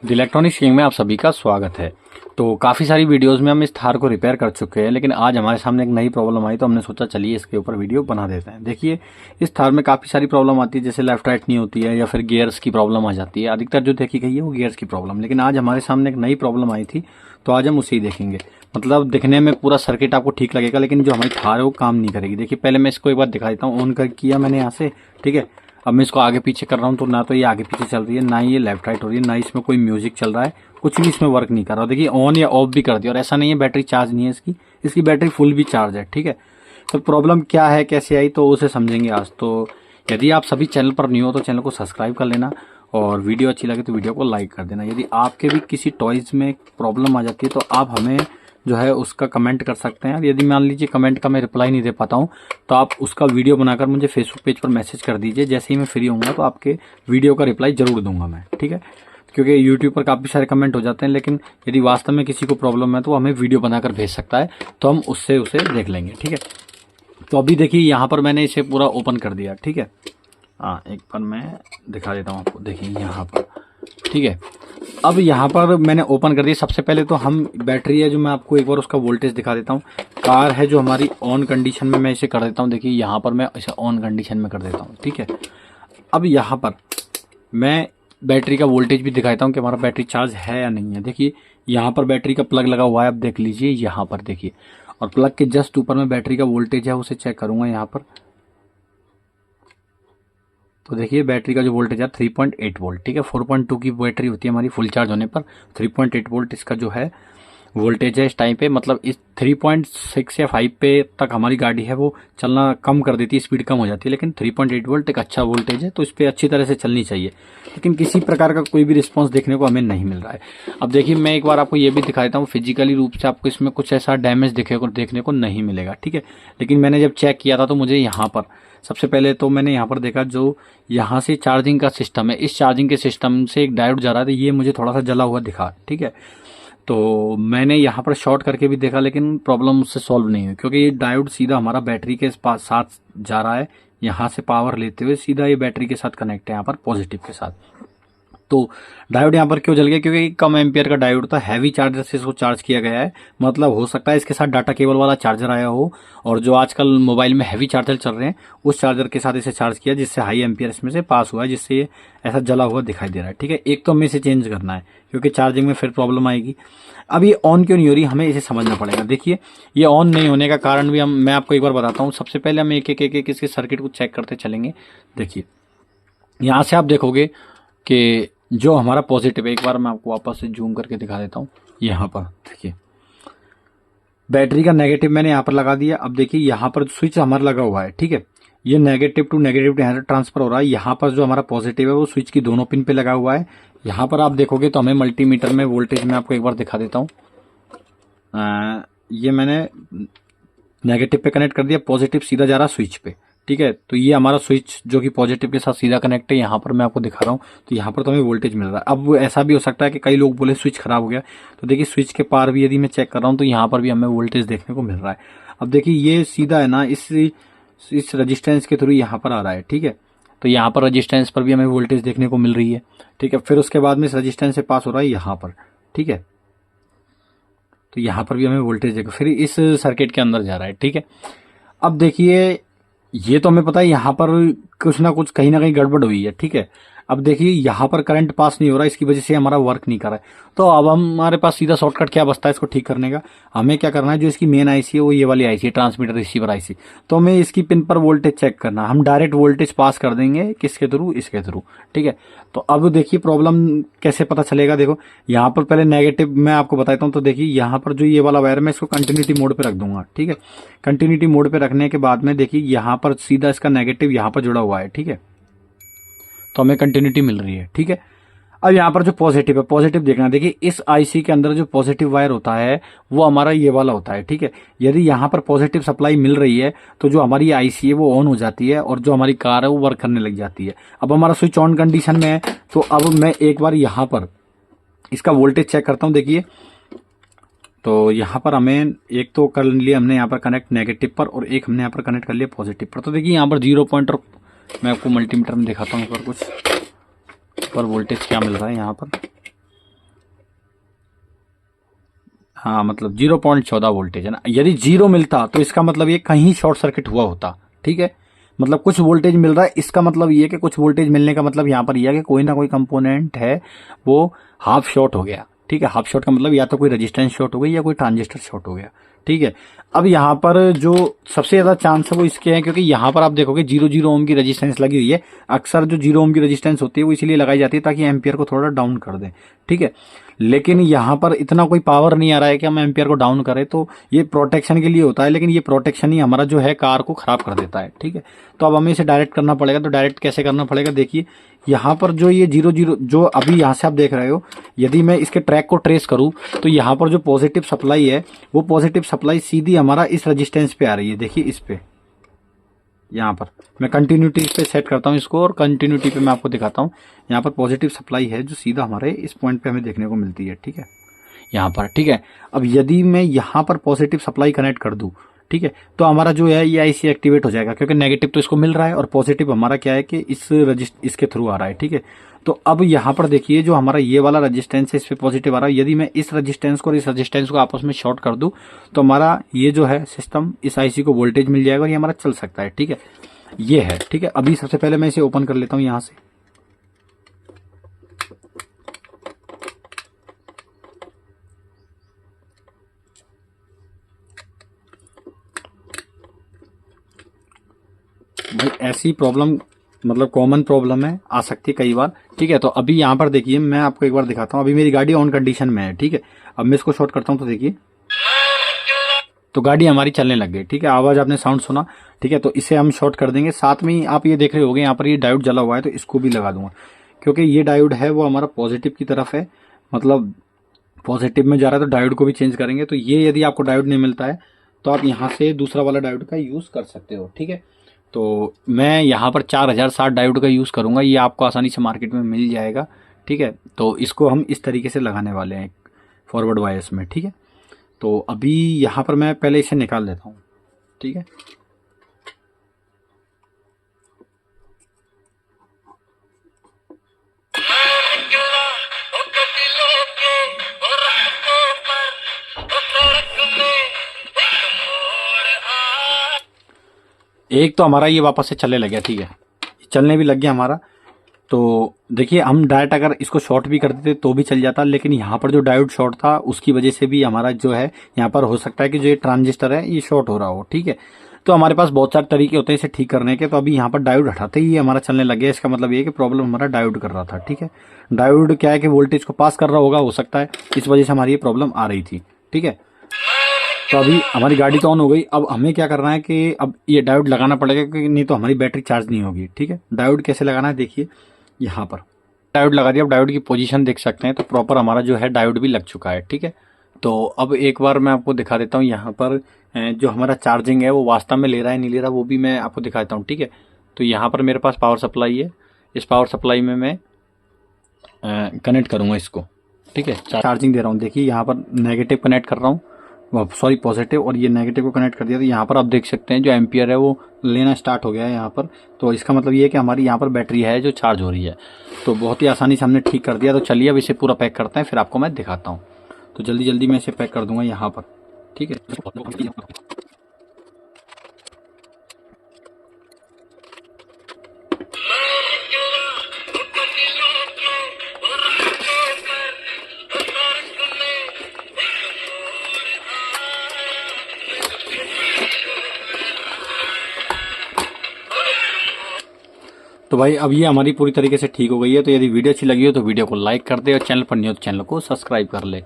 The electronics king में आप सभी का स्वागत है। तो काफ़ी सारी वीडियोस में हम इस थार को रिपेयर कर चुके हैं, लेकिन आज हमारे सामने एक नई प्रॉब्लम आई तो हमने सोचा चलिए इसके ऊपर वीडियो बना देते हैं। देखिए, इस थार में काफ़ी सारी प्रॉब्लम आती है, जैसे लेफ्ट राइट नहीं होती है या फिर गियर्स की प्रॉब्लम आ जाती है। अधिकतर जो देखी गई है वो गियर्स की प्रॉब्लम, लेकिन आज हमारे सामने एक नई प्रॉब्लम आई थी तो आज हम उसे ही देखेंगे। मतलब दिखने में पूरा सर्किट आपको ठीक लगेगा, लेकिन जो हमारी थार है वो काम नहीं करेगी। देखिए, पहले मैं इसको एक बार दिखा देता हूँ। ऑन कर किया मैंने यहाँ से, ठीक है। अब मैं इसको आगे पीछे कर रहा हूँ तो ना तो ये आगे पीछे चल रही है, ना ये लेफ्ट राइट हो रही है, ना इसमें कोई म्यूजिक चल रहा है, कुछ भी इसमें वर्क नहीं कर रहा। देखिए, ऑन या ऑफ भी कर दिया और ऐसा नहीं है बैटरी चार्ज नहीं है इसकी, इसकी बैटरी फुल भी चार्ज है, ठीक है। तो प्रॉब्लम क्या है, कैसे आई, तो उसे समझेंगे आज। तो यदि आप सभी चैनल पर नहीं हो तो चैनल को सब्सक्राइब कर लेना और वीडियो अच्छी लगे तो वीडियो को लाइक कर देना। यदि आपके भी किसी टॉयज़ में प्रॉब्लम आ जाती है तो आप हमें जो है उसका कमेंट कर सकते हैं। यदि मान लीजिए कमेंट का मैं रिप्लाई नहीं दे पाता हूं तो आप उसका वीडियो बनाकर मुझे फेसबुक पेज पर मैसेज कर दीजिए। जैसे ही मैं फ्री होऊंगा तो आपके वीडियो का रिप्लाई जरूर दूंगा मैं, ठीक है। क्योंकि यूट्यूब पर काफ़ी सारे कमेंट हो जाते हैं, लेकिन यदि वास्तव में किसी को प्रॉब्लम है तो हमें वीडियो बनाकर भेज सकता है, तो हम उससे उसे देख लेंगे, ठीक है। तो अभी देखिए, यहाँ पर मैंने इसे पूरा ओपन कर दिया, ठीक है। हाँ, एक बार मैं दिखा देता हूँ आपको। देखिए यहाँ पर, ठीक है। अब यहाँ पर मैंने ओपन कर दिया। सबसे पहले तो हम बैटरी है जो, मैं आपको एक बार उसका वोल्टेज दिखा देता हूँ। कार है जो हमारी ऑन कंडीशन में, मैं इसे कर देता हूँ। देखिए यहाँ पर मैं इसे ऑन कंडीशन में कर देता हूँ, ठीक है। अब यहाँ पर मैं बैटरी का वोल्टेज भी दिखाता हूँ कि हमारा बैटरी चार्ज है या नहीं है। देखिए यहाँ पर बैटरी का प्लग लगा हुआ है, अब देख लीजिए यहाँ पर देखिए, और प्लग के जस्ट ऊपर में बैटरी का वोल्टेज है उसे चेक करूँगा यहाँ पर। तो देखिए बैटरी का जो वोल्टेज है 3.8 वोल्ट, ठीक है। 4.2 की बैटरी होती है हमारी फुल चार्ज होने पर। 3.8 वोल्ट इसका जो है वोल्टेज है इस टाइम पे। मतलब इस 3.6 या 5 पे तक हमारी गाड़ी है वो चलना कम कर देती है, स्पीड कम हो जाती है, लेकिन 3.8 वोल्ट एक अच्छा वोल्टेज है, तो इस पर अच्छी तरह से चलनी चाहिए। लेकिन किसी प्रकार का कोई भी रिस्पॉन्स देखने को हमें नहीं मिल रहा है। अब देखिए, मैं एक बार आपको ये भी दिखा देता हूँ। फिजिकली रूप से आपको इसमें कुछ ऐसा डैमेज देखने को नहीं मिलेगा, ठीक है। लेकिन मैंने जब चेक किया था तो मुझे यहाँ पर सबसे पहले तो मैंने यहाँ पर देखा, जो यहाँ से चार्जिंग का सिस्टम है, इस चार्जिंग के सिस्टम से एक डायोड जा रहा था, ये मुझे थोड़ा सा जला हुआ दिखा, ठीक है। तो मैंने यहाँ पर शॉर्ट करके भी देखा, लेकिन प्रॉब्लम उससे सॉल्व नहीं हुई, क्योंकि ये डायोड सीधा हमारा बैटरी के पास साथ जा रहा है। यहाँ से पावर लेते हुए सीधा ये बैटरी के साथ कनेक्ट है, यहाँ पर पॉजिटिव के साथ। तो डायोड यहाँ पर क्यों जल गया, क्योंकि कम एम्पियर का डायोड था, हैवी चार्जर से इसको चार्ज किया गया है। मतलब हो सकता है इसके साथ डाटा केबल वाला चार्जर आया हो, और जो आजकल मोबाइल में हैवी चार्जर चल रहे हैं उस चार्जर के साथ इसे चार्ज किया, जिससे हाई एम्पियर इसमें से पास हुआ है, जिससे ये ऐसा जला हुआ दिखाई दे रहा है, ठीक है। एक तो हमें इसे चेंज करना है, क्योंकि चार्जिंग में फिर प्रॉब्लम आएगी। अब ये ऑन क्यों नहीं हो रही, हमें इसे समझना पड़ेगा। देखिए, ये ऑन नहीं होने का कारण भी मैं आपको एक बार बताता हूँ। सबसे पहले हम एक एक इसके सर्किट को चेक करते चलेंगे। देखिए यहाँ से आप देखोगे कि जो हमारा पॉजिटिव है, एक बार मैं आपको वापस से जूम करके दिखा देता हूँ। यहाँ पर देखिए बैटरी का नेगेटिव मैंने यहाँ पर लगा दिया। अब देखिए यहाँ पर स्विच हमारा लगा हुआ है, ठीक है। ये नेगेटिव टू नेगेटिव यहाँ से ट्रांसफर हो रहा है। यहाँ पर जो हमारा पॉजिटिव है वो स्विच की दोनों पिन पे लगा हुआ है। यहाँ पर आप देखोगे तो हमें मल्टीमीटर में वोल्टेज मैं आपको एक बार दिखा देता हूँ। ये मैंने नेगेटिव पे कनेक्ट कर दिया, पॉजिटिव सीधा जा रहा स्विच पे, ठीक है। तो ये हमारा स्विच जो कि पॉजिटिव के साथ सीधा कनेक्ट है, यहाँ पर मैं आपको दिखा रहा हूँ। तो यहाँ पर तो हमें वोल्टेज मिल रहा है। अब ऐसा भी हो सकता है कि कई लोग बोले स्विच खराब हो गया, तो देखिए स्विच के पार भी यदि मैं चेक कर रहा हूँ तो यहाँ पर भी हमें वोल्टेज देखने को मिल रहा है। अब देखिए ये सीधा है ना, इस रजिस्टेंस के थ्रू यहाँ पर आ रहा है, ठीक है। तो यहाँ पर रजिस्टेंस पर भी हमें वोल्टेज देखने को मिल रही है, ठीक है। फिर उसके बाद में इस रजिस्टेंस से पास हो रहा है यहाँ पर, ठीक है। तो यहाँ पर भी हमें वोल्टेज देखो, फिर इस सर्किट के अंदर जा रहा है, ठीक है। अब देखिए ये तो हमें पता है यहाँ पर कुछ ना कुछ कहीं ना कहीं गड़बड़ हुई है, ठीक है। अब देखिए यहाँ पर करंट पास नहीं हो रहा, इसकी वजह से हमारा वर्क नहीं कर रहा है। तो अब हमारे पास सीधा शॉर्टकट क्या बचता है इसको ठीक करने का। हमें क्या करना है, जो इसकी मेन आईसी है वो ये वाली आईसी है, ट्रांसमीटर रिसीवर आईसी। तो हमें इसकी पिन पर वोल्टेज चेक करना, हम डायरेक्ट वोल्टेज पास कर देंगे किसके थ्रू, इसके थ्रू, ठीक है। तो अब देखिए प्रॉब्लम कैसे पता चलेगा। देखो यहाँ पर पहले नेगेटिव मैं आपको बताता हूँ। तो देखिए यहाँ पर जो ये वाला वायर मैं इसको कंटिन्यूटी मोड पे रख दूंगा, ठीक है। कंटिन्यूटी मोड पे रखने के बाद में देखिए यहाँ पर सीधा इसका नेगेटिव यहाँ पर जुड़ा हुआ है, ठीक है। तो हमें कंटिन्यूटी मिल रही है, ठीक है। अब यहाँ पर जो पॉजिटिव है, पॉजिटिव देखना। देखिए इस आईसी के अंदर जो पॉजिटिव वायर होता है वो हमारा ये वाला होता है, ठीक है। यदि यहाँ पर पॉजिटिव सप्लाई मिल रही है तो जो हमारी आईसी है वो ऑन हो जाती है और जो हमारी कार है वो वर्क करने लग जाती है। अब हमारा स्विच ऑन कंडीशन में है, तो अब मैं एक बार यहाँ पर इसका वोल्टेज चेक करता हूँ। देखिए तो यहाँ पर हमें एक तो कर लिया हमने यहाँ पर कनेक्ट नेगेटिव पर, और एक हमने यहाँ पर कनेक्ट कर लिया पॉजिटिव पर। तो देखिए यहाँ पर 0 पॉइंट, और मैं आपको मल्टीमीटर में दिखाता हूँ एक बार कुछ पर वोल्टेज क्या मिल रहा है यहाँ पर। हाँ मतलब 0.14 वोल्टेज है ना। यदि 0 मिलता तो इसका मतलब ये कहीं शॉर्ट सर्किट हुआ होता, ठीक है। मतलब कुछ वोल्टेज मिल रहा है, इसका मतलब ये है कि कुछ वोल्टेज मिलने का मतलब यहाँ पर यह है कि कोई ना कोई कंपोनेंट है वो हाफ शॉर्ट हो गया, ठीक है। हाफ शॉर्ट का मतलब या तो कोई रेजिस्टेंस शॉर्ट हो गई या कोई ट्रांजिस्टर शॉर्ट हो गया, ठीक है। अब यहाँ पर जो सबसे ज्यादा चांस है वो इसके हैं क्योंकि यहाँ पर आप देखोगे 0 ओम की रेजिस्टेंस लगी हुई है। अक्सर जो 0 ओम की रेजिस्टेंस होती है वो इसीलिए लगाई जाती है ताकि एम्पियर को थोड़ा डाउन कर दे, ठीक है। लेकिन यहाँ पर इतना कोई पावर नहीं आ रहा है कि हम एम्पियर को डाउन करें, तो ये प्रोटेक्शन के लिए होता है, लेकिन ये प्रोटेक्शन ही हमारा जो है कार को खराब कर देता है, ठीक है। तो अब हमें इसे डायरेक्ट करना पड़ेगा। तो डायरेक्ट कैसे करना पड़ेगा, देखिए यहाँ पर जो ये 0 जो अभी यहाँ से आप देख रहे हो, यदि मैं इसके ट्रैक को ट्रेस करूं तो यहाँ पर जो पॉजिटिव सप्लाई है वो पॉजिटिव सप्लाई सीधी हमारा इस रेजिस्टेंस पे आ रही है। देखिए इस पे, यहाँ पर मैं कंटिन्यूटी पे सेट करता हूँ इसको और कंटिन्यूटी पे मैं आपको दिखाता हूँ। यहाँ पर पॉजिटिव सप्लाई है जो सीधा हमारे इस पॉइंट पे हमें देखने को मिलती है, ठीक है, यहाँ पर, ठीक है। अब यदि मैं यहाँ पर पॉजिटिव सप्लाई कनेक्ट कर दूं, ठीक है, तो हमारा जो है ये आईसी एक्टिवेट हो जाएगा क्योंकि नेगेटिव तो इसको मिल रहा है और पॉजिटिव हमारा क्या है कि इसके थ्रू आ रहा है, ठीक है। तो अब यहाँ पर देखिए जो हमारा ये वाला रेजिस्टेंस है इस पे पॉजिटिव आ रहा है। यदि मैं इस रेजिस्टेंस को और इस रेजिस्टेंस को आपस में शॉर्ट कर दूं तो हमारा ये जो है सिस्टम इस आईसी को वोल्टेज मिल जाएगा और ये हमारा चल सकता है, ठीक है। ये है, ठीक है। अभी सबसे पहले मैं इसे ओपन कर लेता हूँ यहाँ से। भाई ऐसी प्रॉब्लम मतलब कॉमन प्रॉब्लम है, आ सकती है कई बार, ठीक है। तो अभी यहाँ पर देखिए मैं आपको एक बार दिखाता हूँ। अभी मेरी गाड़ी ऑन कंडीशन में है, ठीक है। अब मैं इसको शॉर्ट करता हूँ तो देखिए तो गाड़ी हमारी चलने लग गई, ठीक है। आवाज आपने साउंड सुना, ठीक है। तो इसे हम शॉर्ट कर देंगे। साथ में ही आप ये देख रहे होंगे यहाँ पर ये डायोड जला हुआ है तो इसको भी लगा दूंगा क्योंकि ये डायोड है वो हमारा पॉजिटिव की तरफ है, मतलब पॉजिटिव में जा रहा है तो डायोड को भी चेंज करेंगे। तो ये यदि आपको डायोड नहीं मिलता है तो आप यहाँ से दूसरा वाला डायोड का यूज कर सकते हो, ठीक है। तो मैं यहाँ पर 4060 डायोड का यूज़ करूँगा, ये आपको आसानी से मार्केट में मिल जाएगा, ठीक है। तो इसको हम इस तरीके से लगाने वाले हैं फॉरवर्ड वायर्स में, ठीक है। तो अभी यहाँ पर मैं पहले इसे निकाल देता हूँ, ठीक है। एक तो हमारा ये वापस से चलने लग गया, ठीक है, चलने भी लग गया हमारा। तो देखिए हम डायरेक्ट अगर इसको शॉर्ट भी कर देते तो भी चल जाता, लेकिन यहाँ पर जो डायोड शॉर्ट था उसकी वजह से भी हमारा जो है यहाँ पर हो सकता है कि जो ये ट्रांजिस्टर है ये शॉर्ट हो रहा हो, ठीक है। तो हमारे पास बहुत सारे तरीके होते हैं इसे ठीक करने के। तो अभी यहाँ पर डायोड हटाते ही हमारा चलने लग गया, इसका मतलब ये कि प्रॉब्लम हमारा डायोड कर रहा था, ठीक है। डायोड क्या है कि वोल्टेज को पास कर रहा होगा, हो सकता है इस वजह से हमारी ये प्रॉब्लम आ रही थी, ठीक है। तो अभी हमारी गाड़ी तो ऑन हो गई। अब हमें क्या करना है कि अब ये डायोड लगाना पड़ेगा क्योंकि नहीं तो हमारी बैटरी चार्ज नहीं होगी, ठीक है। डायोड कैसे लगाना है देखिए, यहाँ पर डायोड लगा दिया। अब डायोड की पोजीशन देख सकते हैं तो प्रॉपर हमारा जो है डायोड भी लग चुका है, ठीक है। तो अब एक बार मैं आपको दिखा देता हूँ यहाँ पर जो हमारा चार्जिंग है वो वास्तव में ले रहा है नहीं ले रहा वो भी मैं आपको दिखा देता हूँ, ठीक है। तो यहाँ पर मेरे पास पावर सप्लाई है, इस पावर सप्लाई में मैं कनेक्ट करूँगा इसको, ठीक है। चार्जिंग दे रहा हूँ, देखिए यहाँ पर नेगेटिव कनेक्ट कर रहा हूँ, सॉरी पॉजिटिव, और ये नेगेटिव को कनेक्ट कर दिया। तो यहाँ पर आप देख सकते हैं जो एम्पियर है वो लेना स्टार्ट हो गया है यहाँ पर। तो इसका मतलब ये है कि हमारी यहाँ पर बैटरी है जो चार्ज हो रही है। तो बहुत ही आसानी से हमने ठीक कर दिया। तो चलिए अब इसे पूरा पैक करते हैं फिर आपको मैं दिखाता हूँ। तो जल्दी जल्दी मैं इसे पैक कर दूंगा यहाँ पर, ठीक है। तो भाई अब ये हमारी पूरी तरीके से ठीक हो गई है। तो यदि वीडियो अच्छी लगी हो तो वीडियो को लाइक कर दे और चैनल पर नहीं हो तो चैनल को सब्सक्राइब कर ले।